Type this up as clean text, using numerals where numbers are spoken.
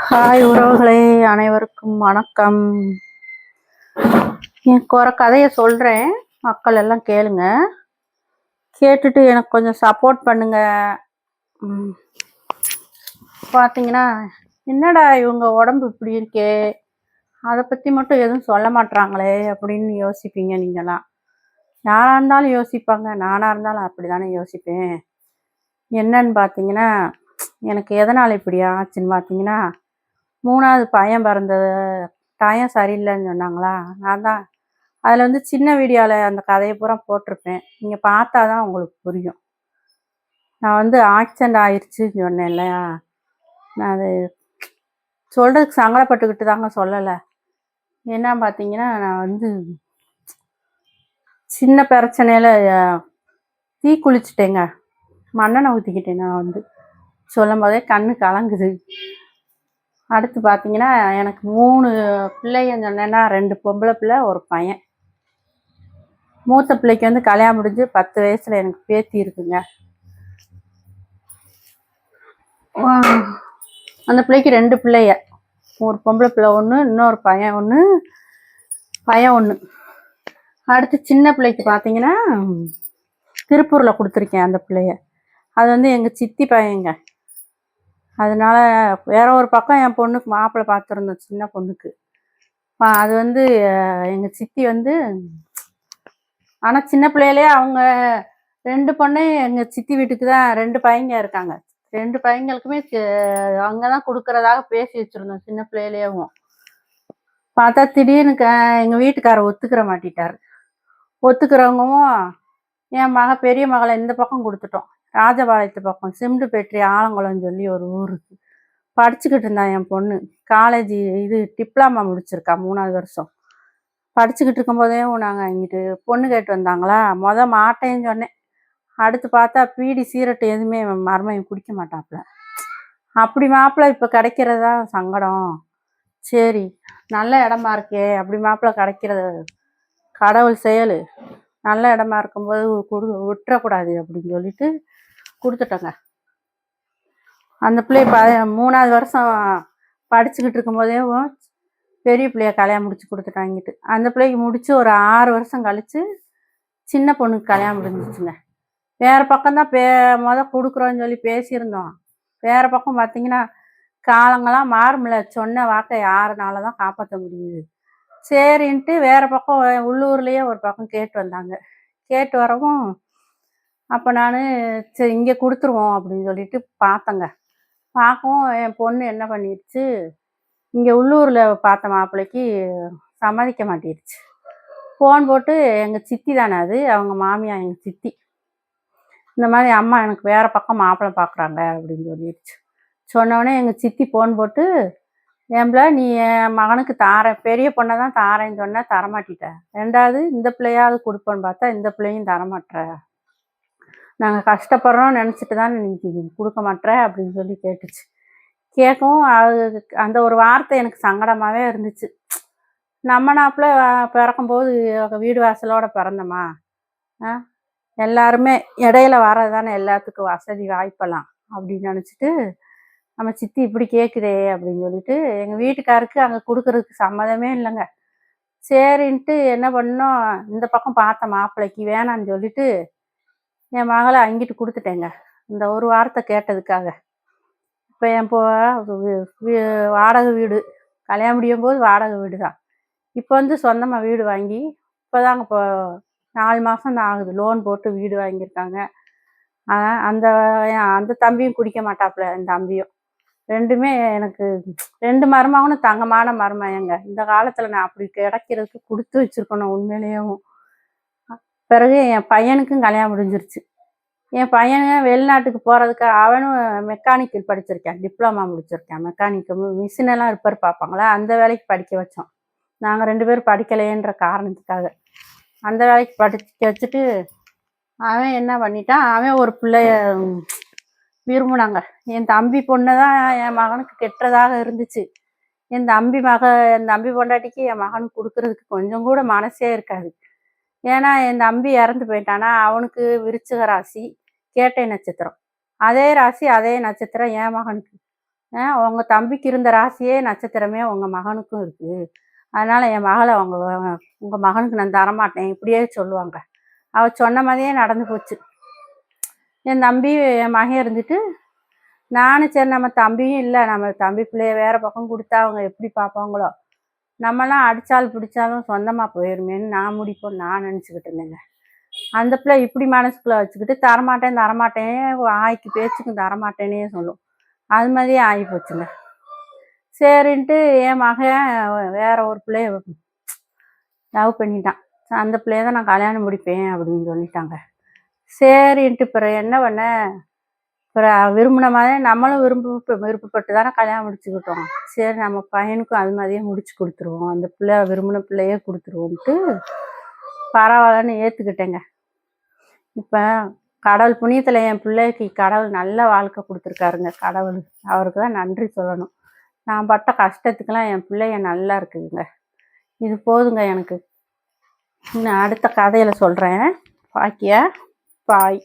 Hi உறவுகளே, அனைவருக்கும் வணக்கம். எனக்கு ஒரு கதையை சொல்கிறேன், மக்கள் எல்லாம் கேளுங்க. கேட்டுட்டு எனக்கு கொஞ்சம் சப்போர்ட் பண்ணுங்க. பார்த்தீங்கன்னா, என்னடா இவங்க உடம்பு இப்படி இருக்கே, அதை பற்றி மட்டும் எதுவும் சொல்ல மாட்றாங்களே அப்படின்னு யோசிப்பீங்க. நீங்களாம் யாராக இருந்தாலும் யோசிப்பாங்க, நானாக இருந்தாலும் அப்படி தானே யோசிப்பேன். என்னன்னு பார்த்தீங்கன்னா, எனக்கு எதனால் இப்படி ஆச்சுன்னு பார்த்தீங்கன்னா, 3வது பையன் பிறந்தது டயம் சரியில்லைன்னு சொன்னாங்களா, நான் தான் அதில் சின்ன வீடியோவில் அந்த கதையை பூரா போட்டிருப்பேன். நீங்கள் பார்த்தா தான் உங்களுக்கு புரியும். நான் ஆக்சிடெண்ட் ஆயிடுச்சுன்னு சொன்னேன் இல்லையா, நான் அது சொல்கிறதுக்கு சங்கடப்பட்டுக்கிட்டு தாங்க சொல்லலை. என்ன பார்த்தீங்கன்னா, நான் சின்ன பிரச்சனையில் தீ குளிச்சுட்டேங்க, மண்ணெண்ணெய் ஊற்றிக்கிட்டேன். நான் சொல்லும் போதே கண்ணு கலங்குது. அடுத்து பார்த்தீங்கன்னா, எனக்கு 3 பிள்ளைங்கன்னு சொன்னேன்னா, 2 பொம்பளை பிள்ளை, ஒரு பையன். மூத்த பிள்ளைக்கு கல்யாணம் முடிஞ்சு 10 வயசில் எனக்கு பேத்தி இருக்குங்க. அந்த பிள்ளைக்கு 2 பிள்ளைய, ஒரு பொம்பளை பிள்ளை ஒன்று, இன்னொரு பையன் ஒன்று. அடுத்து சின்ன பிள்ளைக்கு பார்த்தீங்கன்னா, திருப்பூரில் கொடுத்துருக்கேன் அந்த பிள்ளைய. அது எங்கள் சித்தி பையங்க. அதனால வேற ஒரு பக்கம் என் பொண்ணுக்கு மாப்பிள்ளை பார்த்துருந்தோம், சின்ன பொண்ணுக்கு. அது எங்கள் சித்தி ஆனால் சின்ன பிள்ளையிலே அவங்க 2 பொண்ணே எங்கள் சித்தி வீட்டுக்கு தான் 2 பையங்க இருக்காங்க. 2 பையங்களுக்குமே அங்கே தான் கொடுக்குறதாக பேசி வச்சுருந்தோம் சின்ன பிள்ளையிலேயும். பார்த்தா திடீர்னு எங்கள் வீட்டுக்காரர் ஒத்துக்கிற மாட்டிட்டார். ஒத்துக்கிறவங்கவும் என் பெரிய மகளை இந்த பக்கம் கொடுத்துட்டோம், ராஜபாளையத்து பக்கம், சிம்டுபேட்டரி ஆலங்குளம்னு சொல்லி ஒரு ஊருக்கு படிச்சுக்கிட்டு இருந்தான் என் பொண்ணு. காலேஜ் டிப்ளமா முடிச்சிருக்கா, 3வது வருஷம் படிச்சுக்கிட்டு இருக்கும்போதே நாங்கள் இங்கிட்டு பொண்ணு கேட்டு வந்தாங்களா. மாட்டேன்னு சொன்னேன். அடுத்து பார்த்தா பீடி சீரட்டு எதுவுமே மருமையும் குடிக்க மாட்டாப்புல. அப்படி மாப்பிள்ளை இப்போ கிடைக்கிறதா சங்கடம். சரி, நல்ல இடமா இருக்கே, அப்படி மாப்பிள்ளை கிடைக்கிறது கடவுள் செயல். நல்ல இடமா இருக்கும்போது விட்டுறக்கூடாது அப்படின்னு சொல்லிட்டு கொடுத்துட்டோங்க. அந்த பிள்ளைய 3வது வருஷம் படிச்சுக்கிட்டு இருக்கும்போதே பெரிய பிள்ளைய கல்யாணம் முடிச்சு கொடுத்துட்டாங்கிட்டு. அந்த பிள்ளைக்கு முடிச்சு ஒரு 6 வருஷம் கழிச்சு சின்ன பொண்ணுக்கு கல்யாணம் முடிஞ்சிச்சுங்க. வேறு பக்கம்தான் கொடுக்குறோன்னு சொல்லி பேசியிருந்தோம். வேறு பக்கம் பார்த்தீங்கன்னா, காலங்களாம் மாறுமில்ல, சொன்ன வாக்கை யாருனால தான் காப்பாற்ற முடியுது. சரின்ட்டு வேறு பக்கம் உள்ளூர்லேயே ஒரு பக்கம் கேட்டு வந்தாங்க. கேட்டு வரவும் அப்போ நான் சரி இங்கே கொடுத்துருவோம் அப்படின்னு சொல்லிட்டு பார்த்தேங்க. பார்க்கவும் என் பொண்ணு என்ன பண்ணிடுச்சு, இங்கே உள்ளூரில் பார்த்த மாப்பிள்ளைக்கு சம்மதிக்க மாட்டேடுச்சு. ஃபோன் போட்டு, எங்கள் சித்தி தானே அது, அவங்க மாமியார் எங்கள் சித்தி, இந்த மாதிரி அம்மா எனக்கு வேறு பக்கம் மாப்பிள்ளை பார்க்குறாங்க அப்படின்னு சொல்லிடுச்சு. சொன்னோடனே எங்கள் சித்தி ஃபோன் போட்டு, ஏம்பல நீ என் மகனுக்கு பெரிய பொண்ணை தான் தாரேன்னு சொன்னால் தரமாட்டிட்ட, 2வது இந்த பிள்ளையாவது கொடுப்போன்னு பார்த்தா இந்த பிள்ளையும் தரமாட்டுற, நாங்கள் கஷ்டப்படுறோம் நினச்சிட்டு தான் நீ கொடுக்க மாட்டேற அப்படின்னு சொல்லி கேட்டுச்சு. கேட்கவும் அந்த ஒரு வார்த்தை எனக்கு சங்கடமாகவே இருந்துச்சு. நம்ம நாப்பில் பிறக்கும்போது வீடு வாசலோடு பிறந்தோமா, எல்லாருமே இடையில வர்றது தானே எல்லாத்துக்கும் வசதி வாய்ப்பெல்லாம் அப்படின்னு நினச்சிட்டு, நம்ம சித்தி இப்படி கேட்குதே அப்படின்னு சொல்லிட்டு எங்கள் வீட்டுக்காருக்கு அங்கே கொடுக்குறதுக்கு சம்மதமே இல்லைங்க. சரின்ட்டு என்ன பண்ணோம், இந்த பக்கம் பார்த்த மாப்பிள்ளைக்கு வேணான்னு சொல்லிட்டு என் மகளை அங்கிட்டு கொடுத்துட்டேங்க, இந்த ஒரு வார்த்தை கேட்டதுக்காக. இப்போ என் வாடகை வீடு, கல்யாணம் முடியும் போது வாடகை வீடு தான். இப்போ சொந்தமாக வீடு வாங்கி இப்போ தாங்க 4 மாதம் தான் ஆகுது, லோன் போட்டு வீடு வாங்கியிருக்காங்க. அந்த அந்த தம்பியும் குடிக்க மாட்டாப்புல, என் தம்பியும். 2மே எனக்கு 2 மருமகனும் தங்கமான மருமகங்க. இந்த காலத்தில் நான் அப்படி கிடைக்கிறதுக்கு கொடுத்து வச்சுருக்கணும் உண்மையிலேயும். பிறகு என் பையனுக்கும் கல்யாணம் முடிஞ்சிருச்சு. என் பையனுங்க வெளிநாட்டுக்கு போகிறதுக்கு அவனும் மெக்கானிக்கல் படிச்சிருக்கேன், டிப்ளமா முடிச்சிருக்கேன். மெக்கானிக்கு மிஷினெல்லாம் ரிப்பேர் பார்ப்பாங்களா, அந்த வேலைக்கு படிக்க வச்சோம். நாங்கள் 2 பேரும் படிக்கலைன்ற காரணத்துக்காக அந்த வேலைக்கு படிக்க வச்சுட்டு, அவன் என்ன பண்ணிட்டான், அவன் ஒரு பிள்ளைய விரும்பினாங்க. என் தம்பி பொண்ணை தான் என் மகனுக்கு கெட்டதாக இருந்துச்சு. என் தம்பி பொண்டாட்டிக்கு என் மகனுக்கு கொடுக்கறதுக்கு கொஞ்சம் கூட மனசே இருக்காது. ஏன்னா என் தம்பி இறந்து போயிட்டானா, அவனுக்கு விருச்சிக ராசி, கேட்டை நட்சத்திரம், அதே ராசி அதே நட்சத்திரம் என் மகனுக்கு. உங்க தம்பிக்கு இருந்த ராசியே நட்சத்திரமே உங்க மகனுக்கும் இருக்கு. அதனால என் மகள உங்க மகனுக்கு நான் தரமாட்டேன். இப்படியே சொல்லுவாங்க. அவ சொன்ன மாதிரியே நடந்து போச்சு. என் தம்பி என் மகன் இருந்துட்டு, நானும் சரி நம்ம தம்பியும் இல்ல. நம்ம தம்பி பிள்ளைய வேற பக்கம் குடுத்தா அவங்க எப்படி பார்ப்பாங்களோ? நம்மலாம் அடிச்சாலும் பிடிச்சாலும் சொந்தமா போயிருமேன்னு நான் நினச்சுக்கிட்டு இருந்தேங்க. அந்த பிள்ளை இப்படி மனசுக்குள்ள வச்சுக்கிட்டு தரமாட்டேன் தரமாட்டேன் வாய்க்கு பேச்சுக்கும் தரமாட்டேன்னே சொல்லும். அது மாதிரியே ஆகிப்போச்சுங்க. சரின்ட்டு என் மகன் வேற ஒரு பிள்ளைய லவ் பண்ணிட்டான். அந்த பிள்ளைய தான் நான் கல்யாணம் முடிப்பேன் அப்படின்னு சொல்லிட்டாங்க. சரின்ட்டு பிறகு என்ன பண்ணேன், அப்புறம் விரும்பின மாதிரி நம்மளும் விருப்பப்பட்டு தானே கல்யாணம் முடிச்சுக்கிட்டோம். சரி நம்ம பையனுக்கும் அது மாதிரியே முடிச்சு கொடுத்துருவோம். அந்த பிள்ளை விரும்பின பிள்ளையே கொடுத்துருவோன்ட்டு பரவாயில்லன்னு ஏற்றுக்கிட்டேங்க. இப்போ கடவுள் புண்ணியத்தில் என் பிள்ளைக்கு கடவுள் நல்ல வாழ்க்கை கொடுத்துருக்காருங்க. கடவுள் அவருக்கு தான் நன்றி சொல்லணும். நான் பட்ட கஷ்டத்துக்கெல்லாம் என் பிள்ளைய நல்லா இருக்குதுங்க. இது போதுங்க எனக்கு. நான் அடுத்த கதையில் சொல்கிறேன். பாக்கியா பாய்.